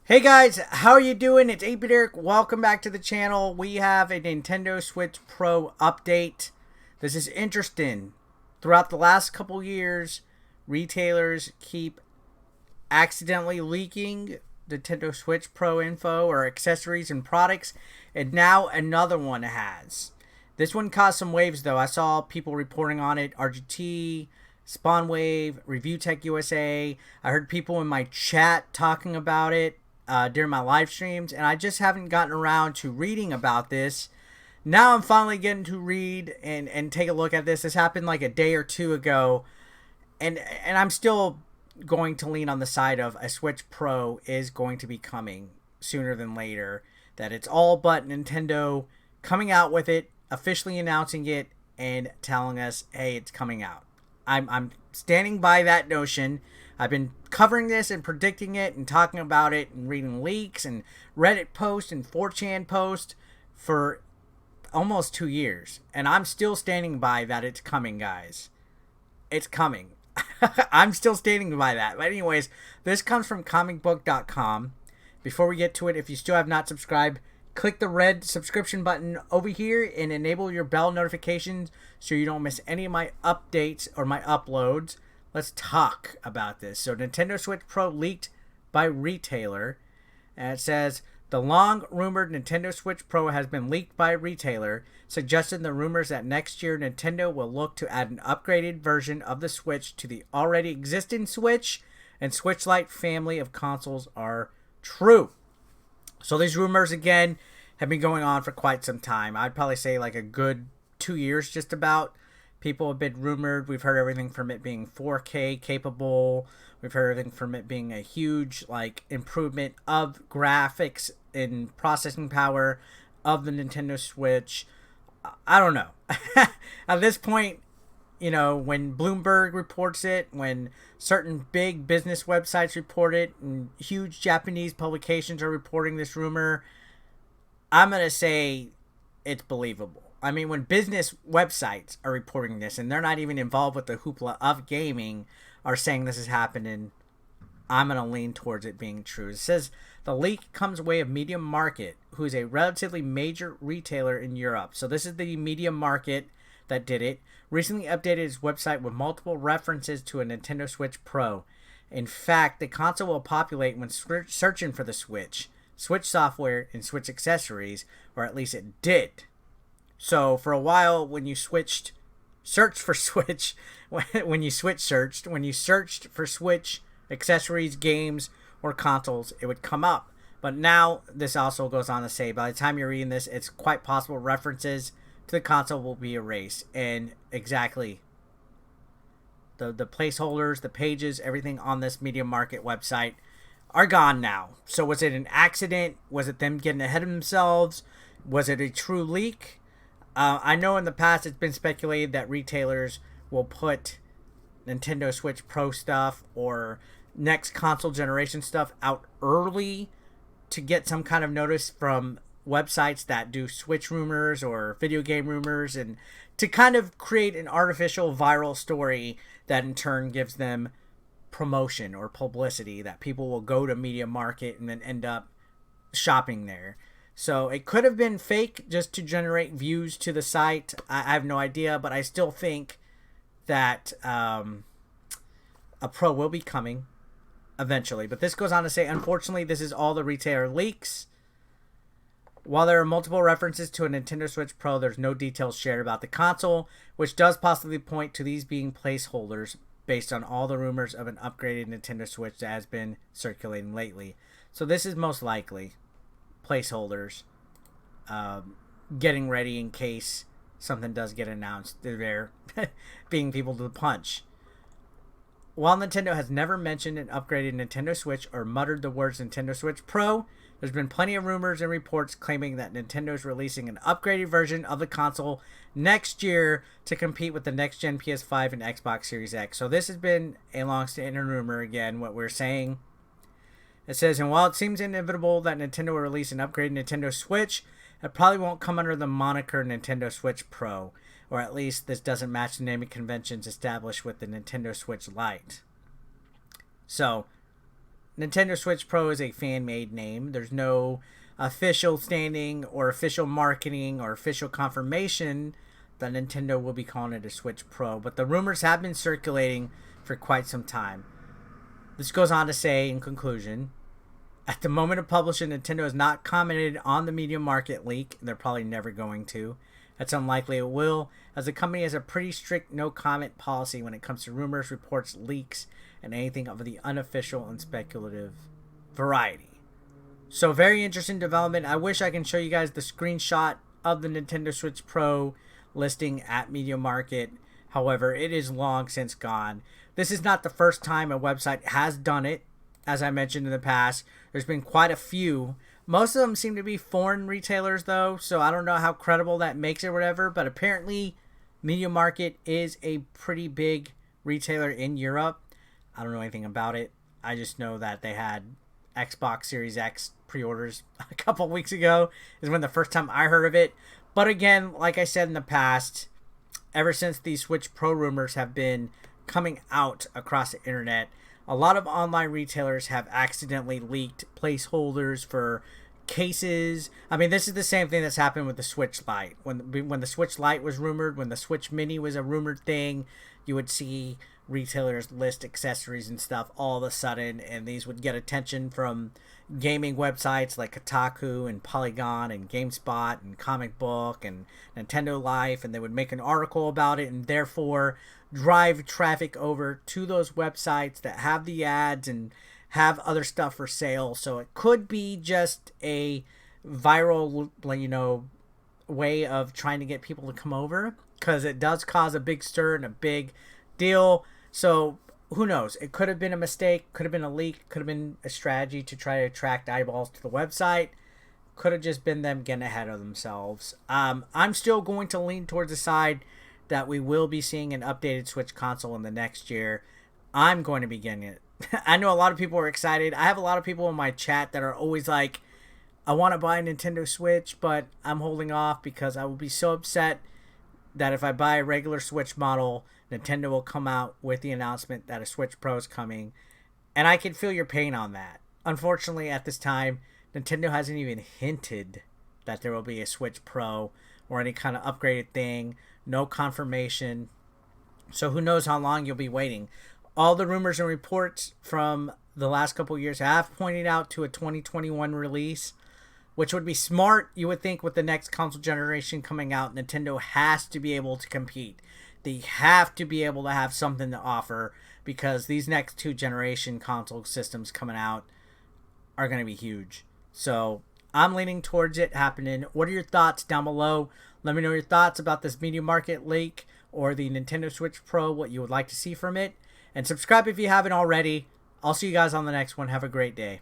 Hey guys, how are you doing? It's 8-Bit Eric. Welcome back to the channel. We have a Nintendo Switch Pro update. This is interesting. Throughout the last couple years, retailers keep accidentally leaking Nintendo Switch Pro info or accessories and products, and now another one has. This one caused some waves though. I saw people reporting on it, RGT, SpawnWave, Review Tech USA. I heard people in my chat talking about it during my live streams, and I just haven't gotten around to reading about this. Now I'm finally getting to read and take a look at this. This happened like a day or two ago, and I'm still going to lean on the side of a Switch Pro is going to be coming sooner than later. That it's all but Nintendo coming out with it, officially announcing it, and telling us, hey, it's coming out. I'm standing by that notion. I've been covering this and predicting it and talking about it and reading leaks and Reddit posts and 4chan posts for almost 2 years. And I'm still standing by that it's coming, guys. It's coming. I'm still standing by that. But anyways, this comes from comicbook.com. Before we get to it, if you still have not subscribed, click the red subscription button over here and enable your bell notifications so you don't miss any of my updates or my uploads. Let's talk about this. So Nintendo Switch Pro leaked by retailer. And it says, the long-rumored Nintendo Switch Pro has been leaked by a retailer, suggesting the rumors that next year Nintendo will look to add an upgraded version of the Switch to the already existing Switch and Switch Lite family of consoles are true. So these rumors, again, have been going on for quite some time. I'd probably say like a good 2 years just about. People have been rumored. We've heard everything from it being 4K capable. We've heard everything from it being a huge like improvement of graphics and processing power of the Nintendo Switch. I don't know. At this point, you know, when Bloomberg reports it, when certain big business websites report it, and huge Japanese publications are reporting this rumor, I'm going to say it's believable. I mean, when business websites are reporting this, and they're not even involved with the hoopla of gaming, are saying this is happening, I'm going to lean towards it being true. It says, the leak comes away of Medium Market, who is a relatively major retailer in Europe. So this is the Medium Market that did it. Recently updated its website with multiple references to a Nintendo Switch Pro. In fact, the console will populate when searching for the Switch, Switch software, and Switch accessories, or at least it did. So for a while, when you searched for Switch accessories, games, or consoles, it would come up. But now this also goes on to say, by the time you're reading this, it's quite possible references to the console will be erased. And exactly, the placeholders, the pages, everything on this Media Market website are gone now. So was it an accident? Was it them getting ahead of themselves? Was it a true leak? I know in the past it's been speculated that retailers will put Nintendo Switch Pro stuff or next console generation stuff out early to get some kind of notice from websites that do Switch rumors or video game rumors, and to kind of create an artificial viral story that in turn gives them promotion or publicity that people will go to Media Market and then end up shopping there. So it could have been fake just to generate views to the site. I have no idea, but I still think that a Pro will be coming eventually. But this goes on to say, unfortunately, this is all the retailer leaks. While there are multiple references to a Nintendo Switch Pro, there's no details shared about the console, which does possibly point to these being placeholders based on all the rumors of an upgraded Nintendo Switch that has been circulating lately. So this is most likely placeholders, getting ready in case something does get announced. They're being people to the punch. While Nintendo has never mentioned an upgraded Nintendo Switch or muttered the words Nintendo Switch Pro, there's been plenty of rumors and reports claiming that Nintendo is releasing an upgraded version of the console next year to compete with the next-gen PS5 and Xbox Series X. So this has been a long-standing rumor, again, what we're saying. It says, and while it seems inevitable that Nintendo will release an upgraded Nintendo Switch, it probably won't come under the moniker Nintendo Switch Pro, or at least this doesn't match the naming conventions established with the Nintendo Switch Lite. So, Nintendo Switch Pro is a fan-made name. There's no official standing or official marketing or official confirmation that Nintendo will be calling it a Switch Pro, but the rumors have been circulating for quite some time. This goes on to say, in conclusion, at the moment of publishing, Nintendo has not commented on the media market leak, and they're probably never going to. It's unlikely it will, as the company has a pretty strict no-comment policy when it comes to rumors, reports, leaks, and anything of the unofficial and speculative variety. So, very interesting development. I wish I can show you guys the screenshot of the Nintendo Switch Pro listing at Media Market. However, it is long since gone. This is not the first time a website has done it. As I mentioned in the past, there's been quite a few. Most of them seem to be foreign retailers, though, so I don't know how credible that makes it or whatever, but apparently Media Market is a pretty big retailer in Europe. I don't know anything about it. I just know that they had Xbox Series X pre-orders a couple weeks ago is when the first time I heard of it. But again, like I said in the past, ever since these Switch Pro rumors have been coming out across the internet, a lot of online retailers have accidentally leaked placeholders for cases. I mean, this is the same thing that's happened with the Switch Lite. When the Switch Lite was rumored, when the Switch Mini was a rumored thing, you would see retailers list accessories and stuff all of a sudden, and these would get attention from gaming websites like Kotaku and Polygon and GameSpot and Comic Book and Nintendo Life, and they would make an article about it and therefore drive traffic over to those websites that have the ads and have other stuff for sale. So it could be just a viral, way of trying to get people to come over, because it does cause a big stir and a big deal. So who knows? It could have been a mistake, could have been a leak, could have been a strategy to try to attract eyeballs to the website. Could have just been them getting ahead of themselves. I'm still going to lean towards the side that we will be seeing an updated Switch console in the next year. I'm going to be getting it. I know a lot of people are excited. I have a lot of people in my chat that are always like, I want to buy a Nintendo Switch, but I'm holding off because I will be so upset that if I buy a regular Switch model, Nintendo will come out with the announcement that a Switch Pro is coming. And I can feel your pain on that. Unfortunately, at this time, Nintendo hasn't even hinted that there will be a Switch Pro or any kind of upgraded thing. No confirmation. So who knows how long you'll be waiting. All the rumors and reports from the last couple of years have pointed out to a 2021 release, which would be smart, you would think, with the next console generation coming out. Nintendo has to be able to compete. They have to be able to have something to offer, because these next two generation console systems coming out are going to be huge. So I'm leaning towards it happening. What are your thoughts down below? Let me know your thoughts about this Media Market leak or the Nintendo Switch Pro, what you would like to see from it. And subscribe if you haven't already. I'll see you guys on the next one. Have a great day.